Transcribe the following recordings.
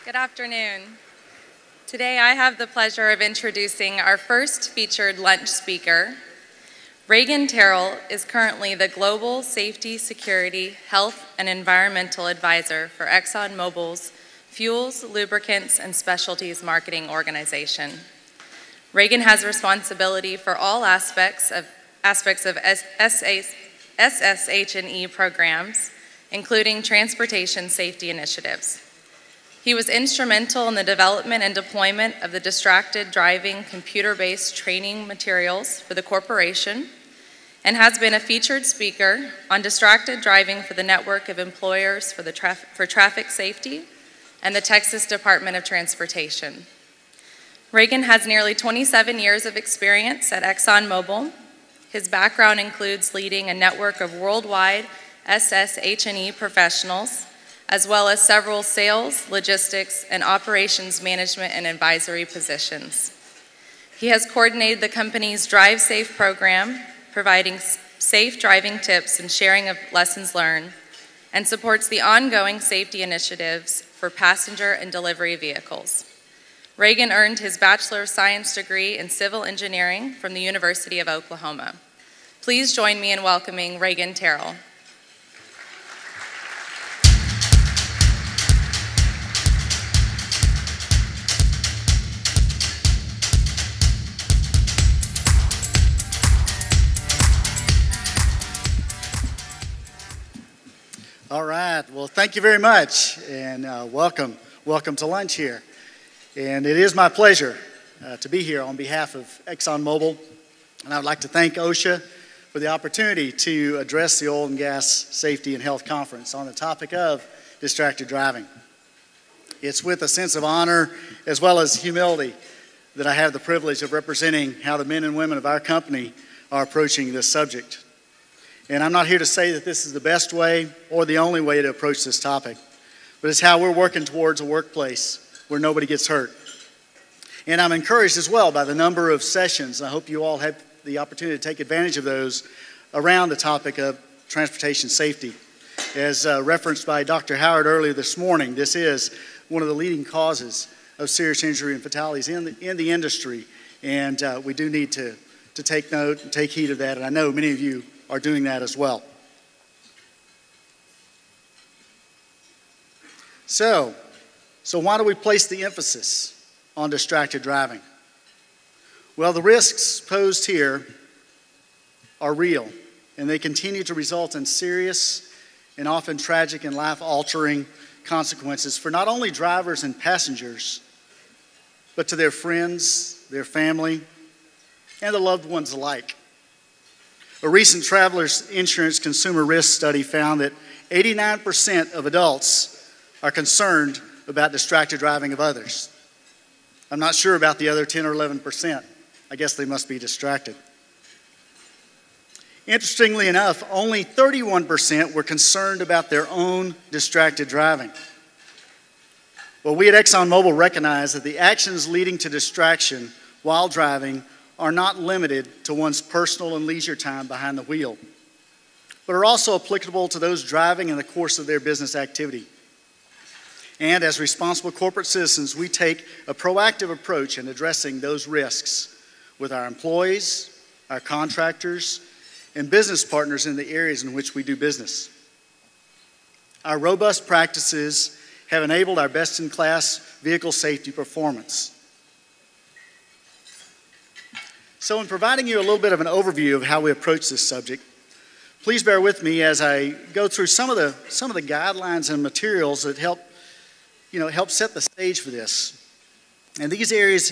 Good afternoon. Today I have the pleasure of introducing our first featured lunch speaker. Reagan Terrill is currently the Global Safety, Security, Health, and Environmental Advisor for ExxonMobil's Fuels, Lubricants, and Specialties Marketing Organization. Reagan has responsibility for all aspects of SSHE programs, including transportation safety initiatives. He was instrumental in the development and deployment of the distracted driving computer-based training materials for the corporation and has been a featured speaker on distracted driving for the network of employers for traffic safety and the Texas Department of Transportation. Reagan has nearly 27 years of experience at ExxonMobil. His background includes leading a network of worldwide SSHE professionals, as well as several sales, logistics, and operations management and advisory positions. He has coordinated the company's Drive Safe program, providing safe driving tips and sharing of lessons learned, and supports the ongoing safety initiatives for passenger and delivery vehicles. Reagan earned his Bachelor of Science degree in Civil Engineering from the University of Oklahoma. Please join me in welcoming Reagan Terrill. All right, well, thank you very much, and welcome to lunch here. And it is my pleasure to be here on behalf of ExxonMobil, and I would like to thank OSHA for the opportunity to address the Oil and Gas Safety and Health Conference on the topic of distracted driving. It's with a sense of honor as well as humility that I have the privilege of representing how the men and women of our company are approaching this subject. And I'm not here to say that this is the best way or the only way to approach this topic, but it's how we're working towards a workplace where nobody gets hurt. And I'm encouraged as well by the number of sessions, and I hope you all have the opportunity to take advantage of those around the topic of transportation safety. As referenced by Dr. Howard earlier this morning, this is one of the leading causes of serious injury and fatalities in the industry, and we do need to take note and take heed of that, and I know many of you are doing that as well. So why do we place the emphasis on distracted driving? Well, the risks posed here are real, and they continue to result in serious and often tragic and life-altering consequences for not only drivers and passengers, but to their friends, their family, and the loved ones alike. A recent traveler's insurance consumer risk study found that 89% of adults are concerned about distracted driving of others. I'm not sure about the other 10 or 11%. I guess they must be distracted. Interestingly enough, only 31% were concerned about their own distracted driving. Well, we at ExxonMobil recognize that the actions leading to distraction while driving are not limited to one's personal and leisure time behind the wheel, but are also applicable to those driving in the course of their business activity. And as responsible corporate citizens, we take a proactive approach in addressing those risks with our employees, our contractors, and business partners in the areas in which we do business. Our robust practices have enabled our best-in-class vehicle safety performance. So in providing you a little bit of an overview of how we approach this subject, please bear with me as I go through some of the guidelines and materials that help set the stage for this. And these areas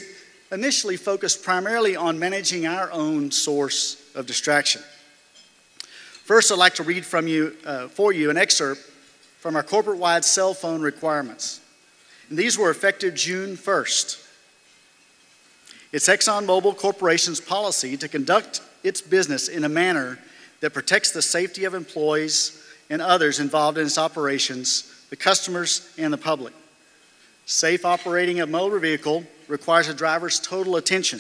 initially focus primarily on managing our own source of distraction. First, I'd like to read for you an excerpt from our corporate-wide cell phone requirements. And these were effective June 1st. It's ExxonMobil Corporation's policy to conduct its business in a manner that protects the safety of employees and others involved in its operations, the customers, and the public. Safe operating a motor vehicle requires a driver's total attention.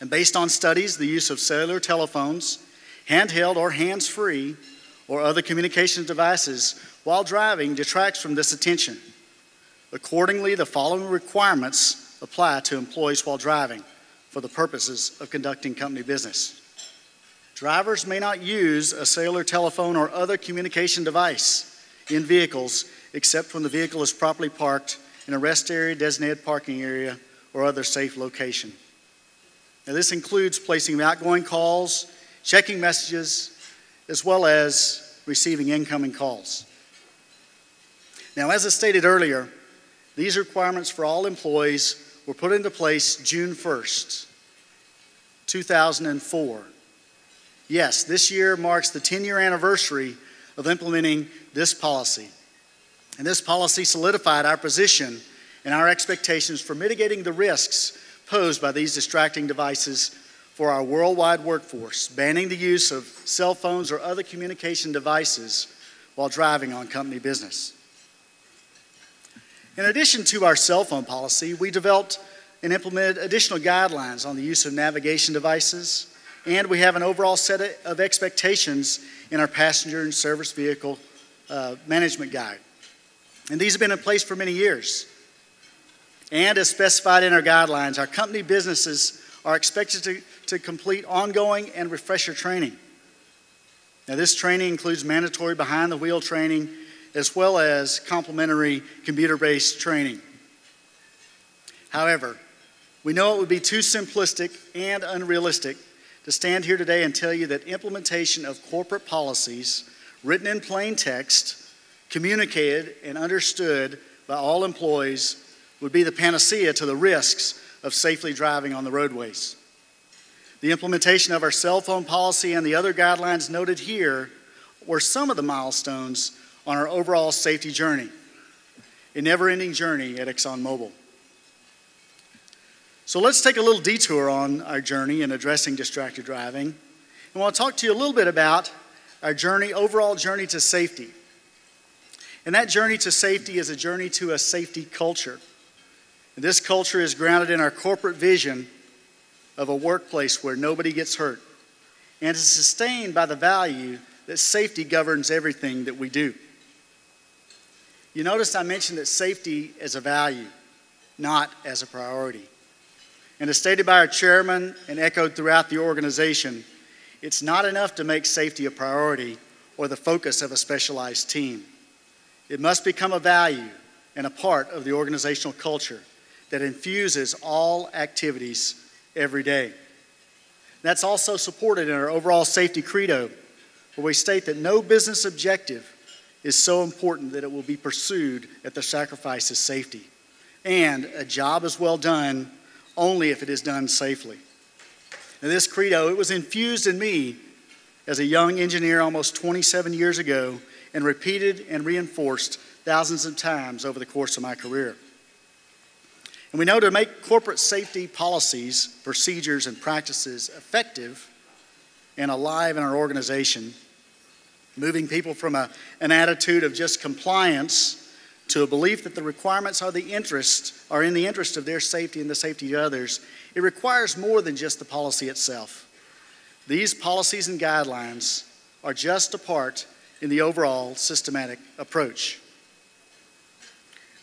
And based on studies, the use of cellular telephones, handheld or hands-free, or other communications devices while driving detracts from this attention. Accordingly, the following requirements apply to employees while driving for the purposes of conducting company business. Drivers may not use a cellular telephone or other communication device in vehicles except when the vehicle is properly parked in a rest area, designated parking area, or other safe location. Now, this includes placing outgoing calls, checking messages, as well as receiving incoming calls. Now, as I stated earlier, these requirements for all employees were put into place June 1st, 2004. Yes, this year marks the 10-year anniversary of implementing this policy. And this policy solidified our position and our expectations for mitigating the risks posed by these distracting devices for our worldwide workforce, banning the use of cell phones or other communication devices while driving on company business. In addition to our cell phone policy, we developed and implemented additional guidelines on the use of navigation devices, and we have an overall set of expectations in our passenger and service vehicle management guide. And these have been in place for many years. And as specified in our guidelines, our company businesses are expected to complete ongoing and refresher training. Now, this training includes mandatory behind-the-wheel training as well as complementary computer-based training. However, we know it would be too simplistic and unrealistic to stand here today and tell you that implementation of corporate policies written in plain text, communicated and understood by all employees would be the panacea to the risks of safely driving on the roadways. The implementation of our cell phone policy and the other guidelines noted here were some of the milestones on our overall safety journey, a never-ending journey at ExxonMobil. So let's take a little detour on our journey in addressing distracted driving. And I want to talk to you a little bit about our journey, overall journey to safety. And that journey to safety is a journey to a safety culture. And this culture is grounded in our corporate vision of a workplace where nobody gets hurt, and is sustained by the value that safety governs everything that we do. You notice I mentioned that safety is a value, not as a priority. And as stated by our chairman and echoed throughout the organization, it's not enough to make safety a priority or the focus of a specialized team. It must become a value and a part of the organizational culture that infuses all activities every day. That's also supported in our overall safety credo, where we state that no business objective is so important that it will be pursued at the sacrifice of safety. And a job is well done only if it is done safely. Now, this credo, it was infused in me as a young engineer almost 27 years ago and repeated and reinforced thousands of times over the course of my career. And we know to make corporate safety policies, procedures, and practices effective and alive in our organization, moving people from an attitude of just compliance to a belief that the requirements are in the interest of their safety and the safety of others, it requires more than just the policy itself. These policies and guidelines are just a part in the overall systematic approach.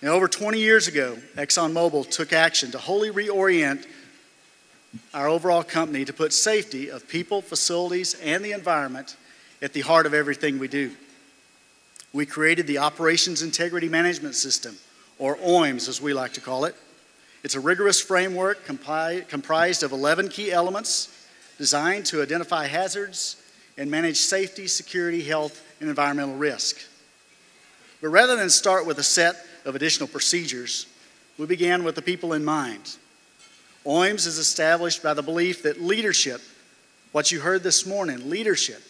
Now, over 20 years ago, ExxonMobil took action to wholly reorient our overall company to put safety of people, facilities, and the environment at the heart of everything we do. We created the Operations Integrity Management System, or OIMS as we like to call it. It's a rigorous framework comprised of 11 key elements designed to identify hazards and manage safety, security, health, and environmental risk. But rather than start with a set of additional procedures, we began with the people in mind. OIMS is established by the belief that leadership, what you heard this morning, leadership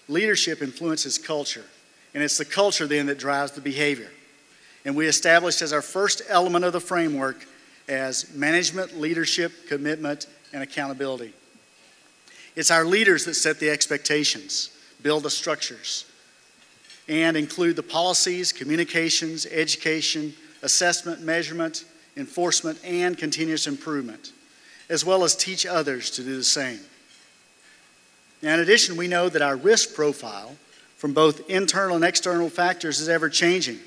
influences culture. And it's the culture then that drives the behavior. And we established as our first element of the framework as management, leadership, commitment, and accountability. It's our leaders that set the expectations, build the structures, and include the policies, communications, education, assessment, measurement, enforcement, and continuous improvement, as well as teach others to do the same. Now, in addition, we know that our risk profile from both internal and external factors is ever changing.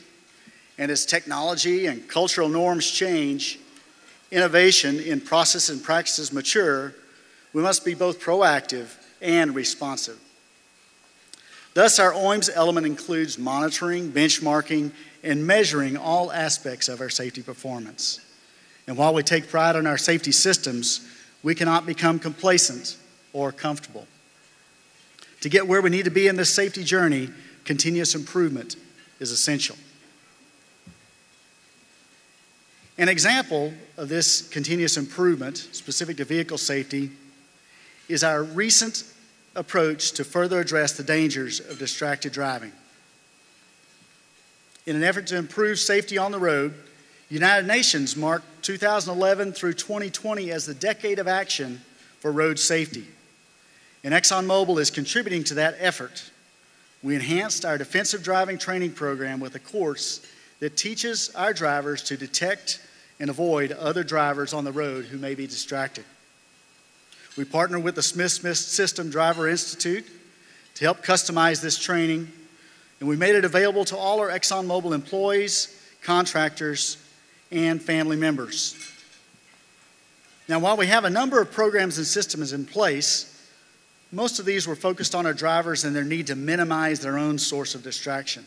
And as technology and cultural norms change, innovation in process and practices mature, we must be both proactive and responsive. Thus, our OIMS element includes monitoring, benchmarking, and measuring all aspects of our safety performance. And while we take pride in our safety systems, we cannot become complacent or comfortable. To get where we need to be in this safety journey, continuous improvement is essential. An example of this continuous improvement, specific to vehicle safety, is our recent approach to further address the dangers of distracted driving. In an effort to improve safety on the road, the United Nations marked 2011 through 2020 as the decade of action for road safety. And ExxonMobil is contributing to that effort. We enhanced our defensive driving training program with a course that teaches our drivers to detect and avoid other drivers on the road who may be distracted. We partnered with the Smith System Driver Institute to help customize this training, and we made it available to all our ExxonMobil employees, contractors, and family members. Now, while we have a number of programs and systems in place, most of these were focused on our drivers and their need to minimize their own source of distraction.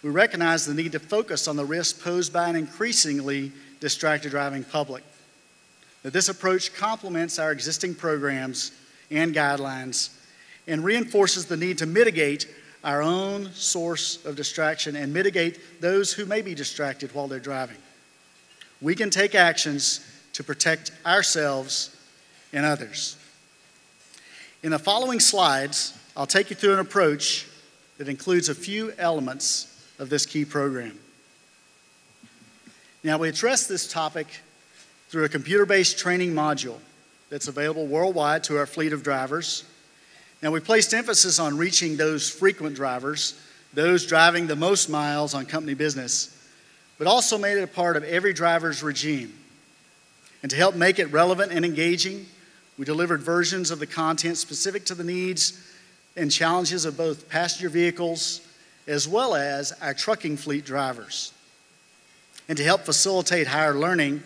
We recognize the need to focus on the risks posed by an increasingly distracted driving public. That this approach complements our existing programs and guidelines and reinforces the need to mitigate our own source of distraction and mitigate those who may be distracted while they're driving. We can take actions to protect ourselves and others. In the following slides, I'll take you through an approach that includes a few elements of this key program. Now, we address this topic through a computer-based training module that's available worldwide to our fleet of drivers. Now, we placed emphasis on reaching those frequent drivers, those driving the most miles on company business, but also made it a part of every driver's regime. And to help make it relevant and engaging, we delivered versions of the content specific to the needs and challenges of both passenger vehicles as well as our trucking fleet drivers. And to help facilitate higher learning,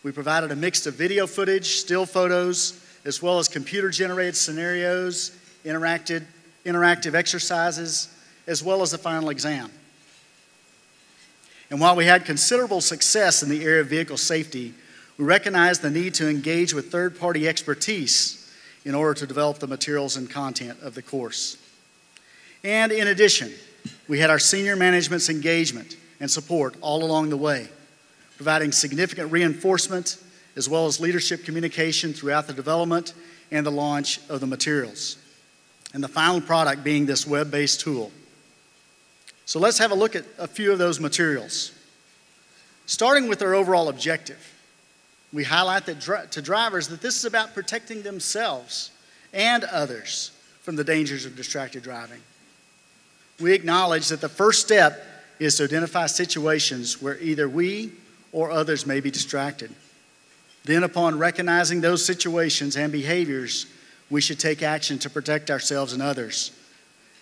we provided a mix of video footage, still photos, as well as computer-generated scenarios, interactive exercises, as well as the final exam. And while we had considerable success in the area of vehicle safety, we recognized the need to engage with third-party expertise in order to develop the materials and content of the course. And in addition, we had our senior management's engagement and support all along the way, providing significant reinforcement as well as leadership communication throughout the development and the launch of the materials, and the final product being this web-based tool. So let's have a look at a few of those materials. Starting with our overall objective, we highlight that to drivers that this is about protecting themselves and others from the dangers of distracted driving. We acknowledge that the first step is to identify situations where either we or others may be distracted. Then, upon recognizing those situations and behaviors, we should take action to protect ourselves and others,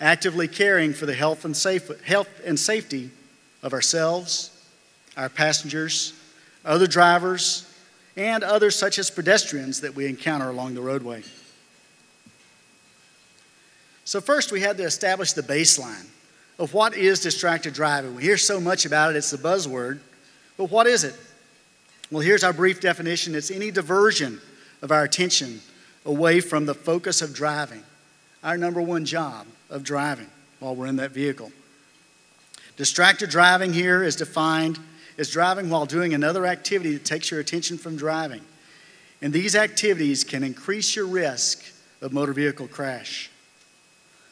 actively caring for the health and safety of ourselves, our passengers, other drivers, and others such as pedestrians that we encounter along the roadway. So first, we had to establish the baseline of what is distracted driving. We hear so much about it, it's a buzzword, but what is it? Well, here's our brief definition. It's any diversion of our attention away from the focus of driving, our number one job of driving while we're in that vehicle. Distracted driving here is defined as driving while doing another activity that takes your attention from driving. And these activities can increase your risk of motor vehicle crash.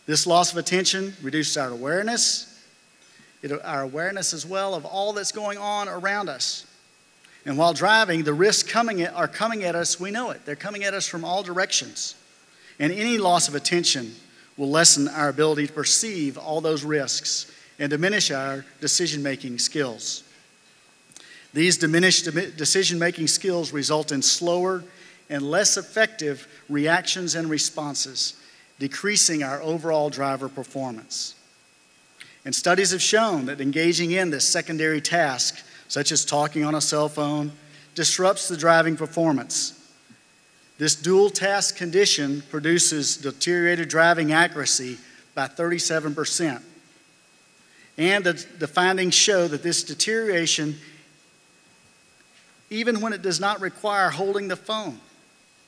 This loss of attention reduces our awareness as well of all that's going on around us. And while driving, the risks are coming at us, we know it. They're coming at us from all directions. And any loss of attention will lessen our ability to perceive all those risks and diminish our decision-making skills. These diminished decision-making skills result in slower and less effective reactions and responses, decreasing our overall driver performance. And studies have shown that engaging in this secondary task, such as talking on a cell phone, disrupts the driving performance. This dual task condition produces deteriorated driving accuracy by 37%. And the findings show that this deterioration, even when it does not require holding the phone,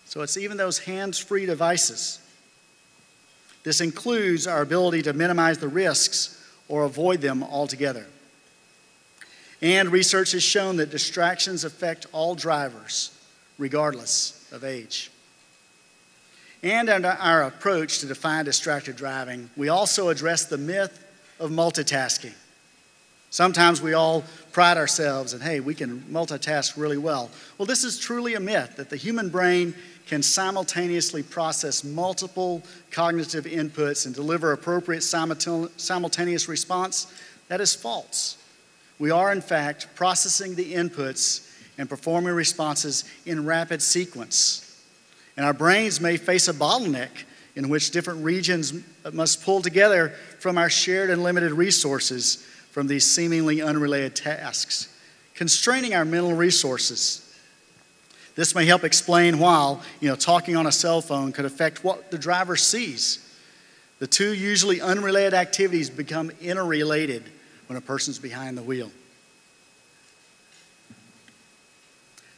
so it's even those hands-free devices. This includes our ability to minimize the risks or avoid them altogether. And research has shown that distractions affect all drivers, regardless of age. And in our approach to define distracted driving, we also address the myth of multitasking. Sometimes we all pride ourselves in, hey, we can multitask really well. Well, this is truly a myth, that the human brain can simultaneously process multiple cognitive inputs and deliver appropriate simultaneous response. That is false. We are, in fact, processing the inputs and performing responses in rapid sequence. And our brains may face a bottleneck in which different regions must pull together from our shared and limited resources from these seemingly unrelated tasks, constraining our mental resources. This may help explain why, talking on a cell phone could affect what the driver sees. The two usually unrelated activities become interrelated when a person's behind the wheel.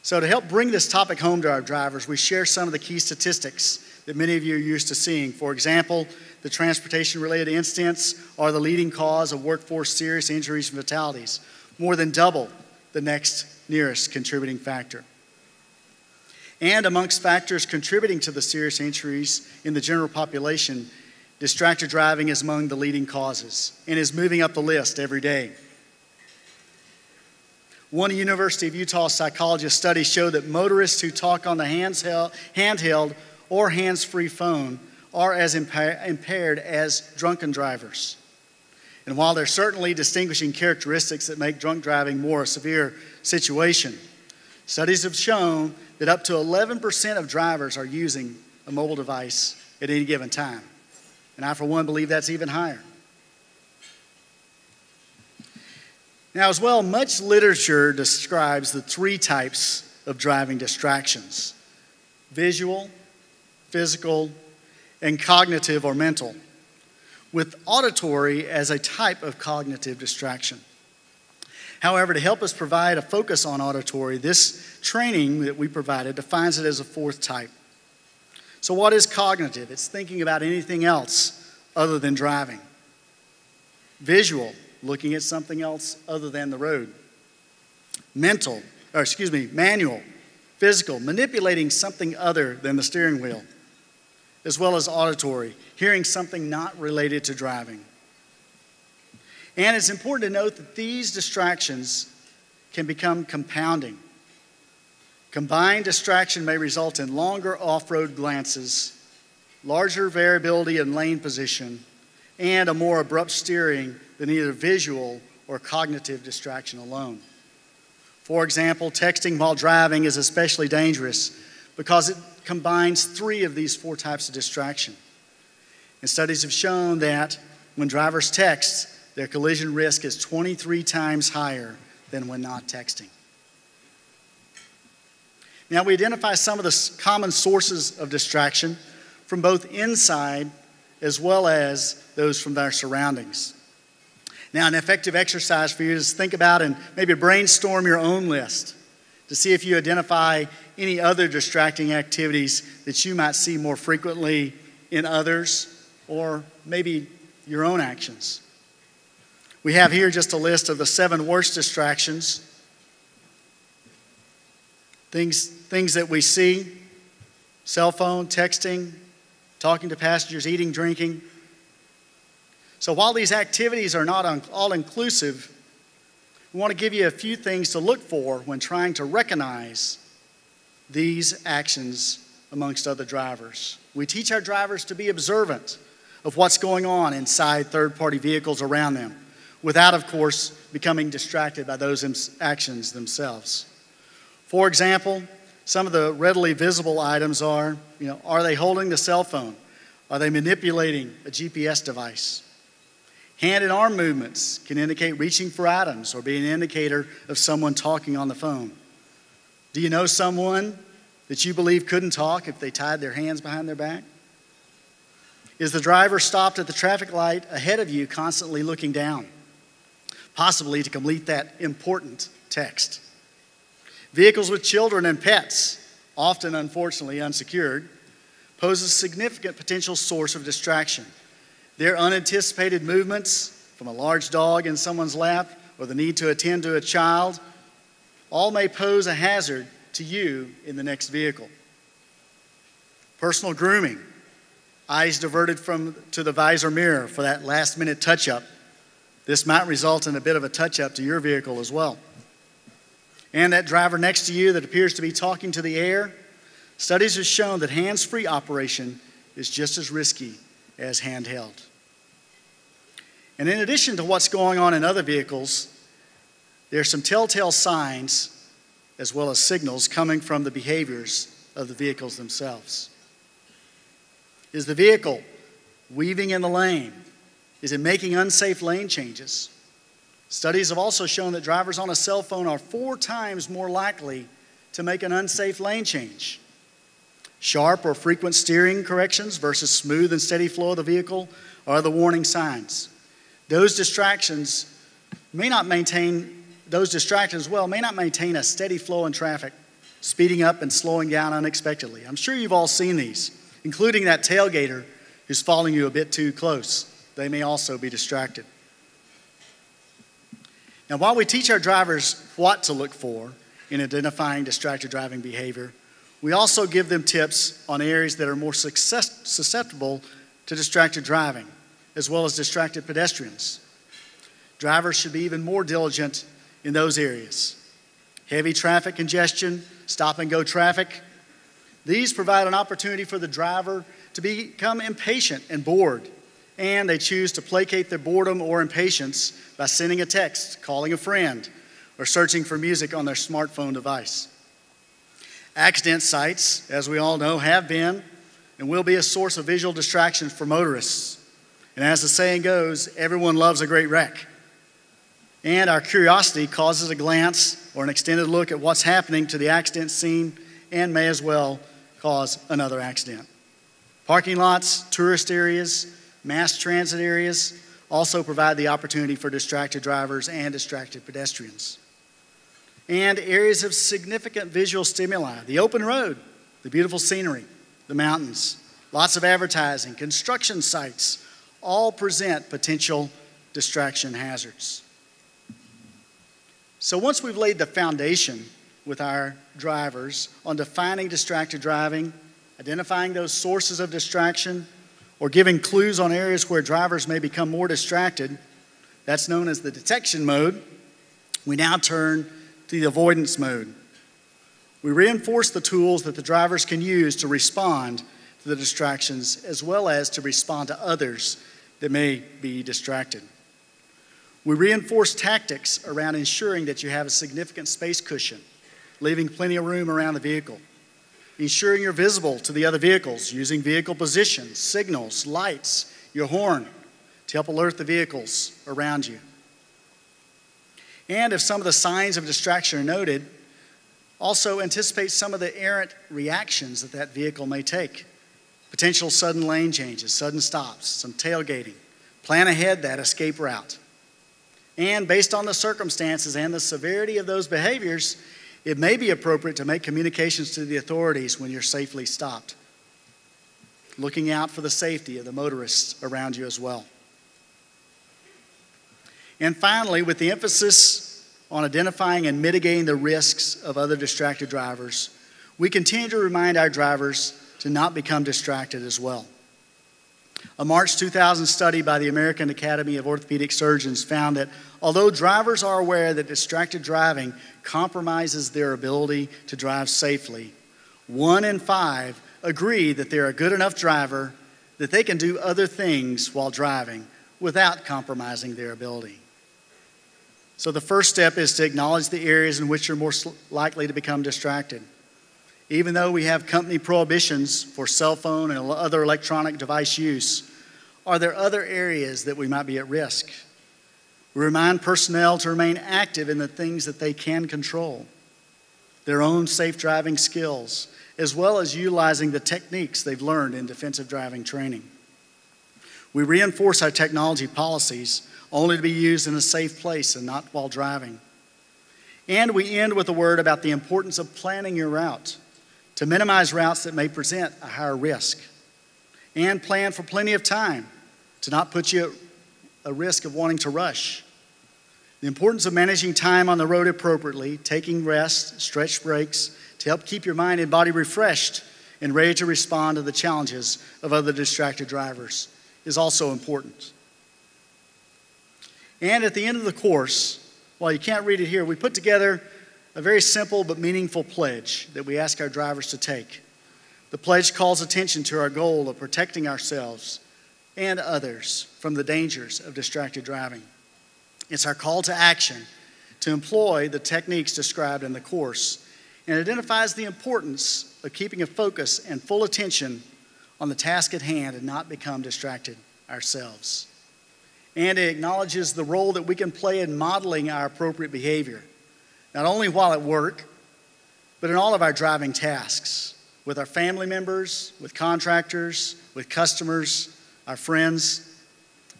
So to help bring this topic home to our drivers, we share some of the key statistics that many of you are used to seeing. For example, the transportation-related incidents are the leading cause of workforce serious injuries and fatalities, more than double the next nearest contributing factor. And amongst factors contributing to the serious injuries in the general population, distracted driving is among the leading causes and is moving up the list every day. One University of Utah psychologist study showed that motorists who talk on the handheld or hands-free phone are as impaired as drunken drivers. And while there are certainly distinguishing characteristics that make drunk driving more a severe situation, studies have shown that up to 11% of drivers are using a mobile device at any given time. And I, for one, believe that's even higher. Now, as well, much literature describes the three types of driving distractions: visual, physical, and cognitive or mental, with auditory as a type of cognitive distraction. However, to help us provide a focus on auditory, this training that we provided defines it as a fourth type. So what is cognitive? It's thinking about anything else other than driving. Visual, looking at something else other than the road. Manual, physical, manipulating something other than the steering wheel. As well as auditory, hearing something not related to driving. And it's important to note that these distractions can become compounding. Combined distraction may result in longer off-road glances, larger variability in lane position, and a more abrupt steering than either visual or cognitive distraction alone. For example, texting while driving is especially dangerous because it combines three of these four types of distraction. And studies have shown that when drivers text, their collision risk is 23 times higher than when not texting. Now, we identify some of the common sources of distraction from both inside as well as those from their surroundings. Now, an effective exercise for you is to think about and maybe brainstorm your own list to see if you identify any other distracting activities that you might see more frequently in others or maybe your own actions. We have here just a list of the 7 worst distractions, things that we see: cell phone, texting, talking to passengers, eating, drinking. So while these activities are not all-inclusive, we want to give you a few things to look for when trying to recognize these actions amongst other drivers. We teach our drivers to be observant of what's going on inside third-party vehicles around them, without, of course, becoming distracted by those actions themselves. For example, some of the readily visible items are they holding the cell phone? Are they manipulating a GPS device? Hand and arm movements can indicate reaching for items or be an indicator of someone talking on the phone. Do you know someone that you believe couldn't talk if they tied their hands behind their back? Is the driver stopped at the traffic light ahead of you constantly looking down, possibly to complete that important text? Vehicles with children and pets, often unfortunately unsecured, pose a significant potential source of distraction. Their unanticipated movements, from a large dog in someone's lap or the need to attend to a child, all may pose a hazard to you in the next vehicle. Personal grooming, eyes diverted to the visor mirror for that last-minute touch-up. This might result in a bit of a touch-up to your vehicle as well. And that driver next to you that appears to be talking to the air, studies have shown that hands-free operation is just as risky as handheld. And in addition to what's going on in other vehicles, there are some telltale signs as well as signals coming from the behaviors of the vehicles themselves. Is the vehicle weaving in the lane? Is it making unsafe lane changes? Studies have also shown that drivers on a cell phone are 4 times more likely to make an unsafe lane change. Sharp or frequent steering corrections versus smooth and steady flow of the vehicle are the warning signs. Those distractions may not maintain a steady flow in traffic, speeding up and slowing down unexpectedly. I'm sure you've all seen these, including that tailgater who's following you a bit too close. They may also be distracted. Now, while we teach our drivers what to look for in identifying distracted driving behavior, we also give them tips on areas that are more susceptible to distracted driving, as well as distracted pedestrians. Drivers should be even more diligent in those areas. Heavy traffic congestion, stop-and-go traffic, these provide an opportunity for the driver to become impatient and bored, and they choose to placate their boredom or impatience by sending a text, calling a friend, or searching for music on their smartphone device. Accident sites, as we all know, have been and will be a source of visual distraction for motorists. And as the saying goes, everyone loves a great wreck. And our curiosity causes a glance or an extended look at what's happening to the accident scene and may as well cause another accident. Parking lots, tourist areas, mass transit areas also provide the opportunity for distracted drivers and distracted pedestrians. And areas of significant visual stimuli, the open road, the beautiful scenery, the mountains, lots of advertising, construction sites, all present potential distraction hazards. So once we've laid the foundation with our drivers on defining distracted driving, identifying those sources of distraction, or giving clues on areas where drivers may become more distracted, that's known as the detection mode, we now turn to the avoidance mode. We reinforce the tools that the drivers can use to respond to the distractions as well as to respond to others that may be distracted. We reinforce tactics around ensuring that you have a significant space cushion, leaving plenty of room around the vehicle, ensuring you're visible to the other vehicles using vehicle positions, signals, lights, your horn to help alert the vehicles around you. And if some of the signs of distraction are noted, also anticipate some of the errant reactions that that vehicle may take. Potential sudden lane changes, sudden stops, some tailgating. Plan ahead that escape route. And based on the circumstances and the severity of those behaviors, it may be appropriate to make communications to the authorities when you're safely stopped. Looking out for the safety of the motorists around you as well. And finally, with the emphasis on identifying and mitigating the risks of other distracted drivers, we continue to remind our drivers to not become distracted as well. A March 2000 study by the American Academy of Orthopedic Surgeons found that although drivers are aware that distracted driving compromises their ability to drive safely, 1 in 5 agree that they're a good enough driver that they can do other things while driving without compromising their ability. So the first step is to acknowledge the areas in which you're more likely to become distracted. Even though we have company prohibitions for cell phone and other electronic device use, are there other areas that we might be at risk? We remind personnel to remain active in the things that they can control, their own safe driving skills, as well as utilizing the techniques they've learned in defensive driving training. We reinforce our technology policies only to be used in a safe place and not while driving. And we end with a word about the importance of planning your route to minimize routes that may present a higher risk, and plan for plenty of time to not put you at a risk of wanting to rush. The importance of managing time on the road appropriately, taking rest, stretch breaks to help keep your mind and body refreshed and ready to respond to the challenges of other distracted drivers is also important. And at the end of the course, while you can't read it here, we put together a very simple but meaningful pledge that we ask our drivers to take. The pledge calls attention to our goal of protecting ourselves and others from the dangers of distracted driving. It's our call to action to employ the techniques described in the course and identifies the importance of keeping a focus and full attention on the task at hand and not become distracted ourselves. And it acknowledges the role that we can play in modeling our appropriate behavior, not only while at work, but in all of our driving tasks, with our family members, with contractors, with customers, our friends.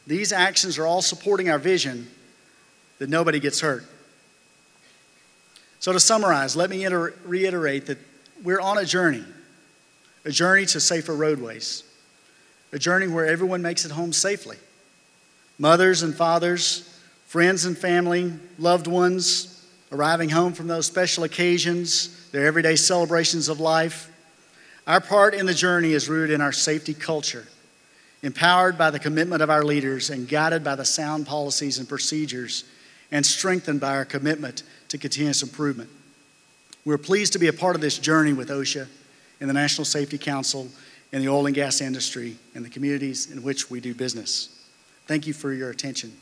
These actions are all supporting our vision that nobody gets hurt. So to summarize, let me reiterate that we're on a journey to safer roadways, a journey where everyone makes it home safely. Mothers and fathers, friends and family, loved ones, arriving home from those special occasions, their everyday celebrations of life. Our part in the journey is rooted in our safety culture, empowered by the commitment of our leaders and guided by the sound policies and procedures, and strengthened by our commitment to continuous improvement. We're pleased to be a part of this journey with OSHA and the National Safety Council and the oil and gas industry and the communities in which we do business. Thank you for your attention.